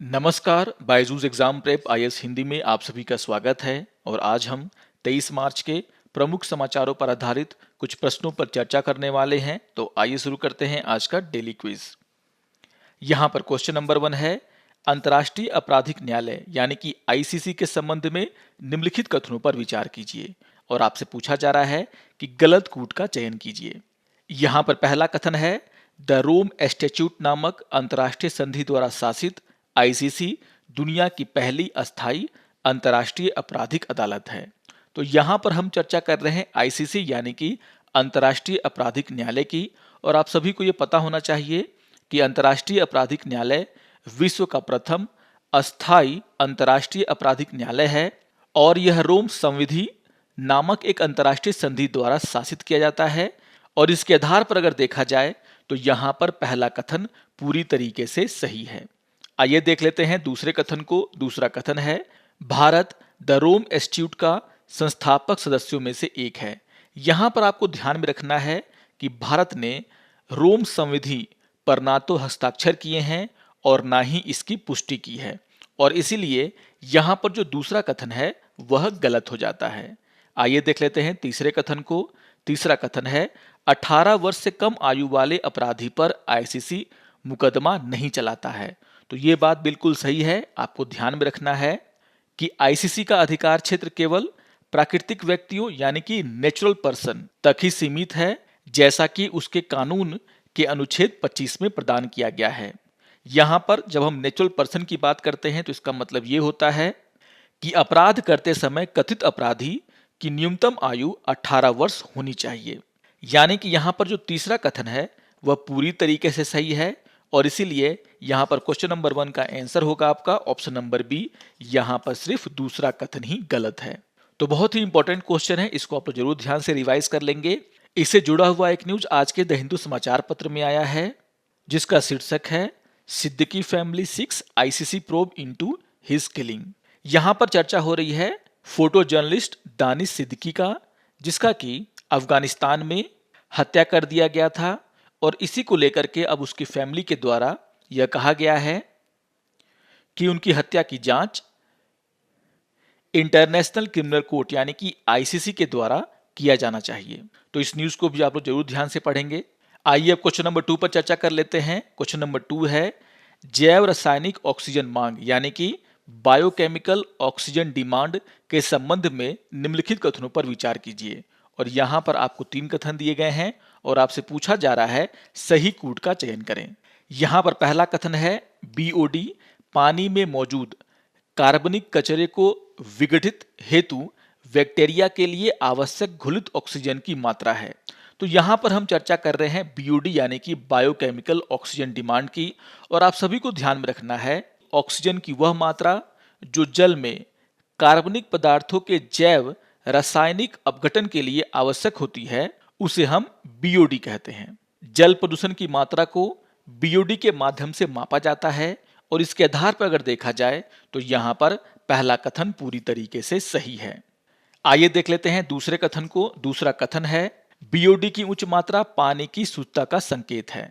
नमस्कार, Byju's exam prep IAS Hindi में आप सभी का स्वागत है। और आज हम 23 मार्च के प्रमुख समाचारों पर आधारित कुछ प्रश्नों पर चर्चा करने वाले हैं। तो आइए शुरू करते हैं आज का डेली क्विज। यहाँ पर क्वेश्चन नंबर 1 है, अंतर्राष्ट्रीय आपराधिक न्यायालय यानी कि आईसीसी के संबंध में निम्नलिखित कथनों पर विचार कीजिए। और आपसे पूछा जा रहा है कि गलत कूट का चयन कीजिए। यहाँ पर पहला कथन है, द रोम स्टैट्यूट नामक अंतर्राष्ट्रीय संधि द्वारा शासित आईसीसी दुनिया की पहली अस्थायी अंतर्राष्ट्रीय आपराधिक अदालत है। तो यहाँ पर हम चर्चा कर रहे हैं आईसीसी यानी कि अंतर्राष्ट्रीय आपराधिक न्यायालय की। और आप सभी को ये पता होना चाहिए कि अंतर्राष्ट्रीय आपराधिक न्यायालय विश्व का प्रथम अस्थायी अंतर्राष्ट्रीय आपराधिक न्यायालय है और यह रोम संविधि नामक एक अंतर्राष्ट्रीय संधि द्वारा शासित किया जाता है। और इसके आधार पर अगर देखा जाए तो यहाँ पर पहला कथन पूरी तरीके से सही है। आइए देख लेते हैं दूसरे कथन को। दूसरा कथन है, भारत द रोम इंस्टीट्यूट का संस्थापक सदस्यों में से एक है। यहाँ पर आपको ध्यान में रखना है कि भारत ने रोम संविधि पर ना तो हस्ताक्षर किए हैं और ना ही इसकी पुष्टि की है, और इसीलिए यहाँ पर जो दूसरा कथन है वह गलत हो जाता है। आइए देख लेते हैं तीसरे कथन को। तीसरा कथन है, 18 वर्ष से कम आयु वाले अपराधी पर आईसीसी मुकदमा नहीं चलाता है। तो ये बात बिल्कुल सही है। आपको ध्यान में रखना है कि आईसीसी का अधिकार क्षेत्र केवल प्राकृतिक व्यक्तियों यानी कि नेचुरल पर्सन तक ही सीमित है, जैसा कि उसके कानून के अनुच्छेद 25 में प्रदान किया गया है। यहाँ पर जब हम नेचुरल पर्सन की बात करते हैं तो इसका मतलब ये होता है कि अपराध करते समय कथित अपराधी की न्यूनतम आयु 18 वर्ष होनी चाहिए। यानी कि यहाँ पर जो तीसरा कथन है वह पूरी तरीके से सही है, और इसीलिए यहाँ पर क्वेश्चन नंबर 1 का आंसर होगा आपका ऑप्शन नंबर बी। यहाँ पर सिर्फ दूसरा कथन ही गलत है। तो बहुत ही इंपॉर्टेंट क्वेश्चन है, इसको आप लोग जरूर ध्यान से रिवाइज कर लेंगे। इससे जुड़ा हुआ एक न्यूज आज के द हिंदू समाचार पत्र में आया है, जिसका शीर्षक है, Siddiqui family 6 ICC probe into his killing. यहाँ पर चर्चा हो रही है फोटो जर्नलिस्ट दानिश सिद्दीकी का, जिसका कि अफगानिस्तान में हत्या कर दिया गया था। और इसी को लेकर के अब उसकी फैमिली के द्वारा यह कहा गया है कि उनकी हत्या की जांच इंटरनेशनल क्रिमिनल कोर्ट यानी कि आईसीसी के द्वारा किया जाना चाहिए। तो इस न्यूज को भी आप लोग जरूर ध्यान से पढ़ेंगे। आइए अब क्वेश्चन नंबर 2 पर चर्चा कर लेते हैं। क्वेश्चन नंबर 2 है, जैव रासायनिक ऑक्सीजन मांग यानी कि बायोकेमिकल ऑक्सीजन डिमांड के संबंध में निम्नलिखित कथनों पर विचार कीजिए। और यहाँ पर आपको 3 कथन दिए गए हैं और आपसे पूछा जा रहा है सही कूट का चयन करें। यहाँ पर पहला कथन है, बीओडी पानी में मौजूद कार्बनिक कचरे को विघटित हेतु बैक्टीरिया के लिए आवश्यक घुलित ऑक्सीजन की मात्रा है। तो यहाँ पर हम चर्चा कर रहे हैं बीओडी यानी कि बायोकेमिकल ऑक्सीजन डिमांड की। और आप सभी को ध्यान में रखना है, ऑक्सीजन की वह मात्रा जो जल में कार्बनिक पदार्थों के जैव रासायनिक अपघटन के लिए आवश्यक होती है उसे हम बीओडी कहते हैं। जल प्रदूषण की मात्रा को बीओडी के माध्यम से मापा जाता है, और इसके आधार पर अगर देखा जाए तो यहाँ पर पहला कथन पूरी तरीके से सही है। आइए देख लेते हैं दूसरे कथन को। दूसरा कथन है, बीओडी की उच्च मात्रा पानी की शुद्धता का संकेत है।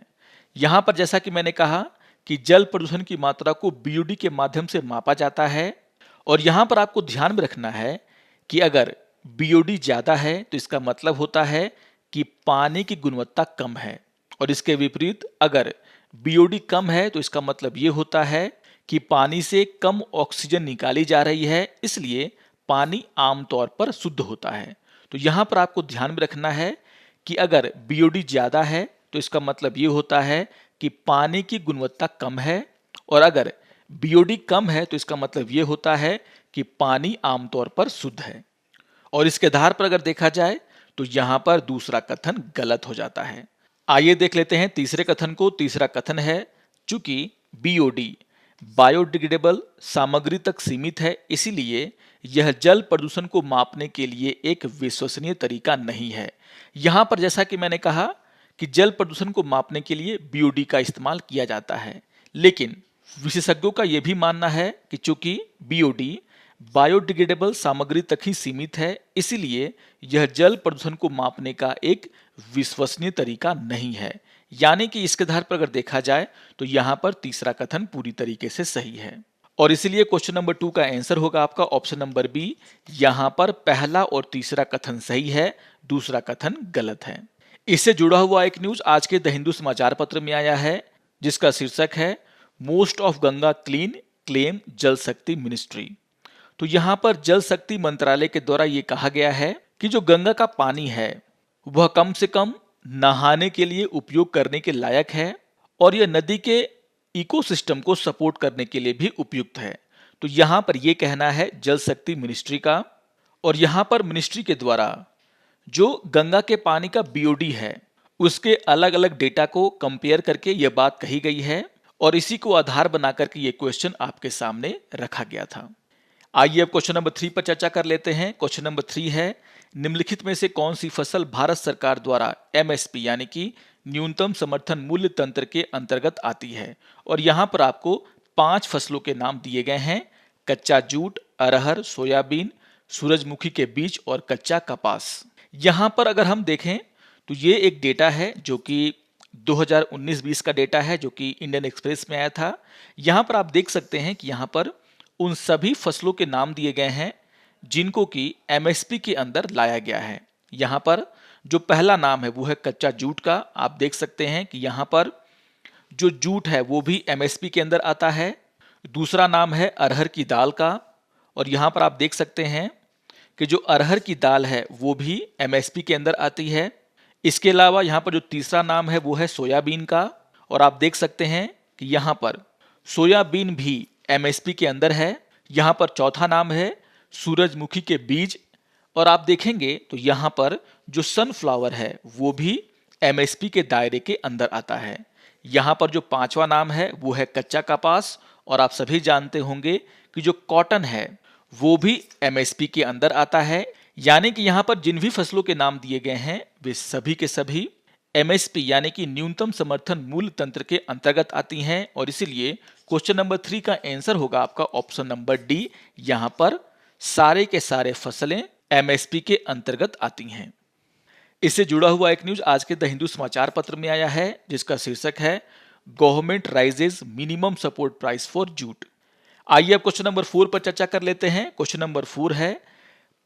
यहाँ पर जैसा कि मैंने कहा कि जल प्रदूषण की मात्रा को बीओडी के माध्यम से मापा जाता है, और यहाँ पर आपको ध्यान में रखना है कि अगर बीओडी ज्यादा है तो इसका मतलब होता है कि पानी की गुणवत्ता कम है, और इसके विपरीत अगर बीओडी कम है तो इसका मतलब ये होता है कि पानी से कम ऑक्सीजन निकाली जा रही है, इसलिए पानी आमतौर पर शुद्ध होता है। तो यहाँ पर आपको ध्यान में रखना है कि अगर बीओडी ज्यादा है तो इसका मतलब ये होता है कि पानी की गुणवत्ता कम है, और अगर बीओडी कम है तो इसका मतलब ये होता है कि पानी आमतौर पर शुद्ध है। और इसके आधार पर अगर देखा जाए तो यहाँ पर दूसरा कथन गलत हो जाता है। आइए देख लेते हैं तीसरे कथन को। तीसरा कथन है, चूंकि बीओडी बायोडिग्रेडेबल सामग्री तक सीमित है, इसीलिए यह जल प्रदूषण को मापने के लिए एक विश्वसनीय तरीका नहीं है। यहाँ पर जैसा कि मैंने कहा कि जल प्रदूषण को मापने के लिए बीओडी का इस्तेमाल किया जाता है, लेकिन विशेषज्ञों का यह भी मानना है कि चूंकि बीओडी बायोडिग्रेडेबल सामग्री तक ही सीमित है, इसीलिए यह जल प्रदूषण को मापने का एक विश्वसनीय तरीका नहीं है। यानी कि इसके आधार पर अगर देखा जाए तो यहाँ पर तीसरा कथन पूरी तरीके से सही है और इसीलिए क्वेश्चन नंबर 2 का आंसर होगा आपका ऑप्शन नंबर बी। यहाँ पर पहला और तीसरा कथन सही है, दूसरा कथन गलत है। इससे जुड़ा हुआ एक न्यूज आज के द हिंदू समाचार पत्र में आया है, जिसका शीर्षक है most of Ganga clean claim जल शक्ति मिनिस्ट्री। तो यहाँ पर जल शक्ति मंत्रालय के द्वारा ये कहा गया है कि जो गंगा का पानी है वह कम से कम नहाने के लिए उपयोग करने के लायक है और यह नदी के इकोसिस्टम को सपोर्ट करने के लिए भी उपयुक्त है। तो यहाँ पर यह कहना है जल शक्ति मिनिस्ट्री का, और यहाँ पर मिनिस्ट्री के द्वारा जो गंगा के पानी का बीओडी है उसके अलग अलग डेटा को कंपेयर करके यह बात कही गई है और इसी को आधार बना करके ये क्वेश्चन आपके सामने रखा गया था। आइए अब क्वेश्चन नंबर 3 पर चर्चा कर लेते हैं। क्वेश्चन नंबर 3 है निम्नलिखित में से कौन सी फसल भारत सरकार द्वारा एमएसपी यानी कि न्यूनतम समर्थन मूल्य तंत्र के अंतर्गत आती है। और यहाँ पर आपको 5 फसलों के नाम दिए गए हैं, कच्चा जूट, अरहर, सोयाबीन, सूरजमुखी के बीज और कच्चा कपास। यहाँ पर अगर हम देखें तो ये एक डेटा है जो कि 2019-20 का डेटा है जो कि इंडियन एक्सप्रेस में आया था। यहाँ पर आप देख सकते हैं कि यहाँ पर उन सभी फसलों के नाम दिए गए हैं जिनको कि एमएसपी के अंदर लाया गया है। यहाँ पर जो पहला नाम है वो है कच्चा जूट का। आप देख सकते हैं कि यहाँ पर जो जूट है वो भी एमएसपी के अंदर आता है। दूसरा नाम है अरहर की दाल का, और यहाँ पर आप देख सकते हैं कि जो अरहर की दाल है वो भी एमएसपी के अंदर आती है। इसके अलावा यहाँ पर जो तीसरा नाम है वो है सोयाबीन का, और आप देख सकते हैं कि यहाँ पर सोयाबीन भी एमएसपी के अंदर है। यहाँ पर चौथा नाम है सूरजमुखी के बीज, और आप देखेंगे तो यहाँ पर जो सनफ्लावर है वो भी एमएसपी के दायरे के अंदर आता है। यहाँ पर जो पांचवा नाम है वो है कच्चा कपास, और आप सभी जानते होंगे कि जो कॉटन है वो भी एमएसपी के अंदर आता है। यानी कि यहाँ पर जिन भी फसलों के नाम दिए गए हैं वे सभी के सभी एमएसपी यानी कि न्यूनतम समर्थन मूल्य तंत्र के अंतर्गत आती हैं, और इसीलिए क्वेश्चन नंबर 3 का आंसर होगा आपका ऑप्शन नंबर डी। यहाँ पर सारे के सारे फसलें एमएसपी के अंतर्गत आती हैं। इससे जुड़ा हुआ एक न्यूज आज के द हिंदू समाचार पत्र में आया है जिसका शीर्षक है government rises minimum support price for jute. आइए अब क्वेश्चन नंबर 4 पर चर्चा कर लेते हैं। क्वेश्चन नंबर 4 है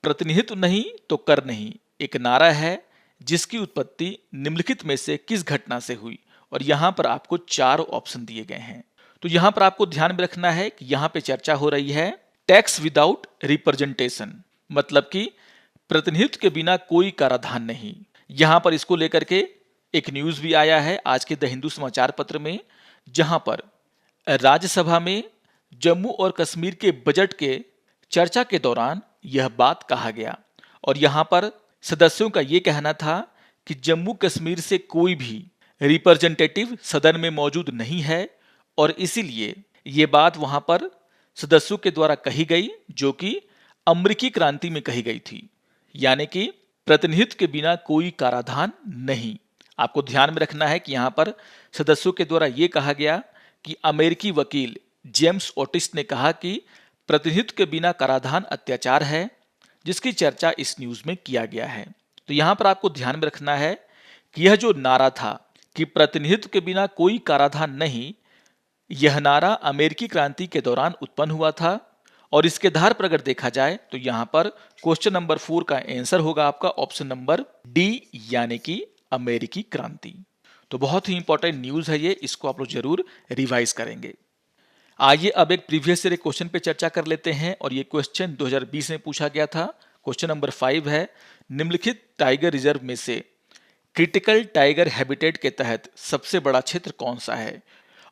प्रतिनिधित्व नहीं तो कर नहीं एक नारा है जिसकी उत्पत्ति निम्नलिखित में से किस घटना से हुई। और यहाँ पर आपको 4 ऑप्शन दिए गए हैं। तो यहाँ पर आपको ध्यान में रखना है कि यहाँ पे चर्चा हो रही है टैक्स विदाउट रिप्रेजेंटेशन, मतलब कि प्रतिनिधित्व के बिना कोई कराधान नहीं। यहाँ पर इसको लेकर के एक न्यूज भी आया है आज के द हिंदू समाचार पत्र में, जहां पर राज्यसभा में जम्मू और कश्मीर के बजट के चर्चा के दौरान यह बात कहा गया, और यहाँ पर सदस्यों का ये कहना था कि जम्मू कश्मीर से कोई भी रिप्रेजेंटेटिव सदन में मौजूद नहीं है, और इसीलिए ये बात वहां पर सदस्यों के द्वारा कही गई जो कि अमेरिकी क्रांति में कही गई थी, यानी कि प्रतिनिधित्व के बिना कोई कराधान नहीं। आपको ध्यान में रखना है कि यहाँ पर सदस्यों के द्वारा ये कहा गया कि अमेरिकी वकील जेम्स ओटिस ने कहा कि प्रतिनिधित्व के बिना कराधान अत्याचार है, जिसकी चर्चा इस न्यूज में किया गया है। तो यहाँ पर आपको ध्यान में रखना है कि यह जो नारा था कि प्रतिनिधित्व के बिना कोई कराधान नहीं, यह नारा अमेरिकी क्रांति के दौरान उत्पन्न हुआ था, और इसके आधार पर अगर देखा जाए तो यहाँ पर क्वेश्चन नंबर 4 का आंसर होगा आपका ऑप्शन नंबर डी यानी कि अमेरिकी क्रांति। तो बहुत ही इंपॉर्टेंट न्यूज है ये, इसको आप लोग जरूर रिवाइज करेंगे। आइए अब एक प्रीवियस ईयर क्वेश्चन पे चर्चा कर लेते हैं, और ये क्वेश्चन 2020 में पूछा गया था। क्वेश्चन नंबर 5 है निम्नलिखित टाइगर रिजर्व में से क्रिटिकल टाइगर हैबिटेट के तहत सबसे बड़ा क्षेत्र कौन सा है।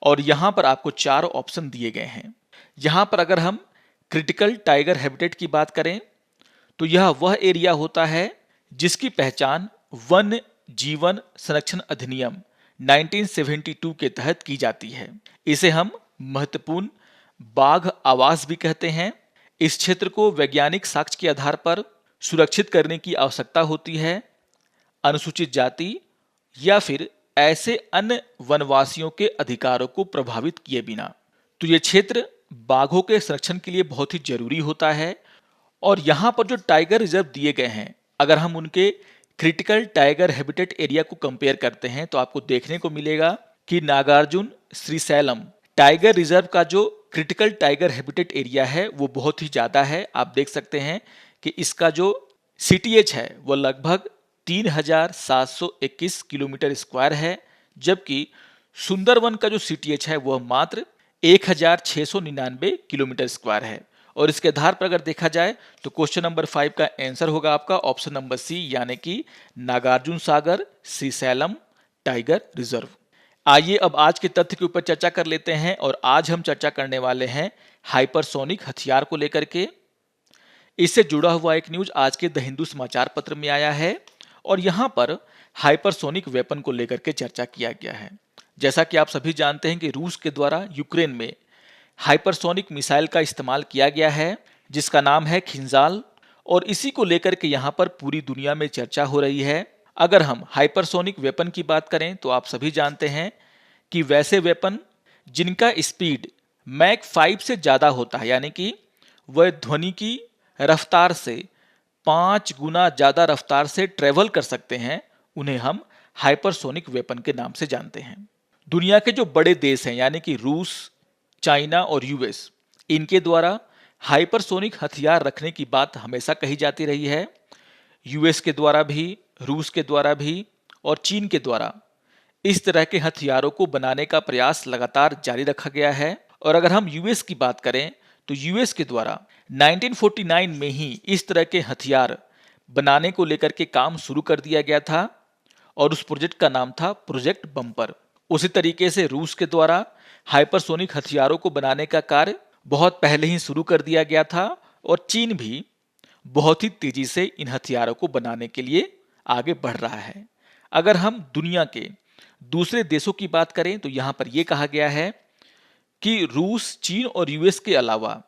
और यहाँ पर आपको 4 ऑप्शन दिए गए हैं। यहाँ पर अगर हम क्रिटिकल टाइगर हैबिटेट की बात करें तो यह वह एरिया होता है जिसकी पहचान वन्य जीवन संरक्षण अधिनियम 1972 के तहत की जाती है। इसे हम महत्वपूर्ण बाघ आवास भी कहते हैं। इस क्षेत्र को वैज्ञानिक साक्ष्य के आधार पर सुरक्षित करने की आवश्यकता होती है, अनुसूचित जाति या फिर ऐसे अन्य वनवासियों के अधिकारों को प्रभावित किए बिना। तो ये क्षेत्र बाघों के संरक्षण के लिए बहुत ही जरूरी होता है। और यहाँ पर जो टाइगर रिजर्व दिए गए हैं, अगर हम उनके क्रिटिकल टाइगर हैबिटेट एरिया को कंपेयर करते हैं तो आपको देखने को मिलेगा कि नागार्जुन श्रीशैलम टाइगर रिजर्व का जो क्रिटिकल टाइगर हैबिटेट एरिया है वो बहुत ही ज़्यादा है। आप देख सकते हैं कि इसका जो सीटीएच है वो लगभग 3721 किलोमीटर स्क्वायर है, जबकि सुंदरवन का जो सीटीएच है वह मात्र 1699 किलोमीटर स्क्वायर है। और इसके आधार पर अगर देखा जाए तो क्वेश्चन नंबर 5 का आंसर होगा आपका ऑप्शन नंबर सी, यानी कि नागार्जुन सागर श्रीशैलम टाइगर रिजर्व। आइए अब आज के तथ्य के ऊपर चर्चा कर लेते हैं और आज हम चर्चा करने वाले हैं हाइपरसोनिक हथियार को लेकर के। इससे जुड़ा हुआ एक न्यूज आज के द हिंदू समाचार पत्र में आया है और यहां पर हाइपरसोनिक वेपन को लेकर के चर्चा किया गया है। जैसा कि आप सभी जानते हैं कि रूस के द्वारा यूक्रेन में हाइपरसोनिक मिसाइल का इस्तेमाल किया गया है जिसका नाम है खिंजाल, और इसी को लेकर के यहाँ पर पूरी दुनिया में चर्चा हो रही है। अगर हम हाइपरसोनिक वेपन की बात करें तो आप सभी जानते हैं कि वैसे वेपन जिनका स्पीड मैक 5 से ज़्यादा होता है, यानी कि वह ध्वनि की रफ्तार से 5 गुना ज़्यादा रफ्तार से ट्रेवल कर सकते हैं, उन्हें हम हाइपरसोनिक वेपन के नाम से जानते हैं। दुनिया के जो बड़े देश हैं यानी कि रूस, चाइना और यूएस, इनके द्वारा हाइपरसोनिक हथियार रखने की बात हमेशा कही जाती रही है। यूएस के द्वारा भी, रूस के द्वारा भी और चीन के द्वारा इस तरह के हथियारों को बनाने का प्रयास लगातार जारी रखा गया है। और अगर हम यूएस की बात करें तो यूएस के द्वारा 1949 में ही इस तरह के हथियार बनाने को लेकर के काम शुरू कर दिया गया था और उस प्रोजेक्ट का नाम था प्रोजेक्ट बम्पर। उसी तरीके से रूस के द्वारा हाइपरसोनिक हथियारों को बनाने का कार्य बहुत पहले ही शुरू कर दिया गया था और चीन भी बहुत ही तेजी से इन हथियारों को बनाने के लिए आगे बढ़ रहा है। अगर हम दुनिया के दूसरे देशों की बात करें तो यहाँ पर यह कहा गया है कि रूस, चीन और यूएस के अलावा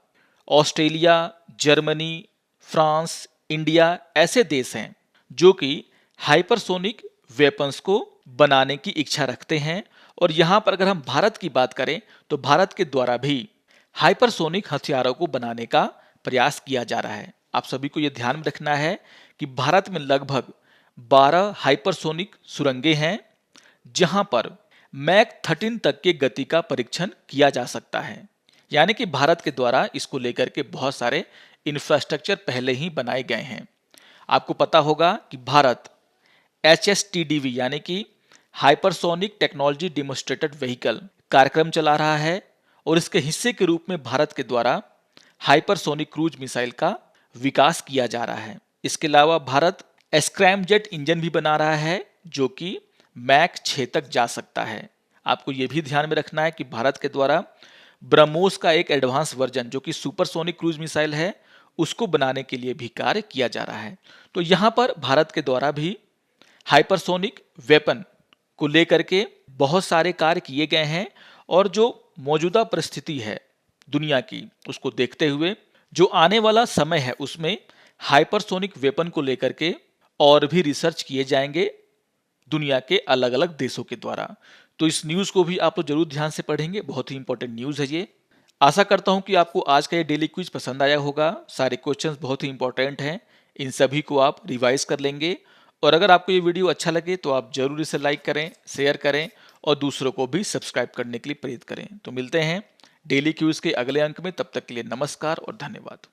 ऑस्ट्रेलिया, जर्मनी, फ्रांस, इंडिया ऐसे देश हैं जो कि हाइपरसोनिक वेपन्स को बनाने की इच्छा रखते हैं। और यहाँ पर अगर हम भारत की बात करें तो भारत के द्वारा भी हाइपरसोनिक हथियारों को बनाने का प्रयास किया जा रहा है। आप सभी को यह ध्यान में रखना है कि भारत में लगभग 12 हाइपरसोनिक सुरंगें हैं जहां पर मैक 13 तक के गति का परीक्षण किया जा सकता है। यानी कि भारत के द्वारा इसको लेकर के बहुत सारे इंफ्रास्ट्रक्चर पहले ही बनाए गए हैं। आपको पता होगा कि भारत HSTDV यानी कि हाइपरसोनिक टेक्नोलॉजी डेमोन्स्ट्रेटेड व्हीकल कार्यक्रम चला रहा है और इसके हिस्से के रूप में भारत के द्वारा हाइपरसोनिक क्रूज मिसाइल का विकास किया जा रहा है। इसके अलावा भारत स्क्रैमजेट इंजन भी बना रहा है जो कि मैक 6 तक जा सकता है। आपको यह भी ध्यान में रखना है कि भारत के द्वारा ब्रह्मोस का एक एडवांस वर्जन जो कि सुपरसोनिक क्रूज मिसाइल है उसको बनाने के लिए भी कार्य किया जा रहा है। तो यहाँ पर भारत के द्वारा भी हाइपरसोनिक वेपन को लेकर के बहुत सारे कार्य किए गए हैं और जो मौजूदा परिस्थिति है दुनिया की उसको देखते हुए जो आने वाला समय है उसमें हाइपरसोनिक वेपन को लेकर के और भी रिसर्च किए जाएंगे दुनिया के अलग अलग देशों के द्वारा। तो इस न्यूज़ को भी आप लोग जरूर ध्यान से पढ़ेंगे, बहुत ही इंपॉर्टेंट न्यूज़ है ये। आशा करता हूं कि आपको आज का ये डेली क्विज पसंद आया होगा। सारे क्वेश्चंस बहुत ही इंपॉर्टेंट हैं, इन सभी को आप रिवाइज कर लेंगे। और अगर आपको ये वीडियो अच्छा लगे तो आप जरूर इसे लाइक करें, शेयर करें और दूसरों को भी सब्सक्राइब करने के लिए प्रेरित करें। तो मिलते हैं डेली क्विज के अगले अंक में, तब तक के लिए नमस्कार और धन्यवाद।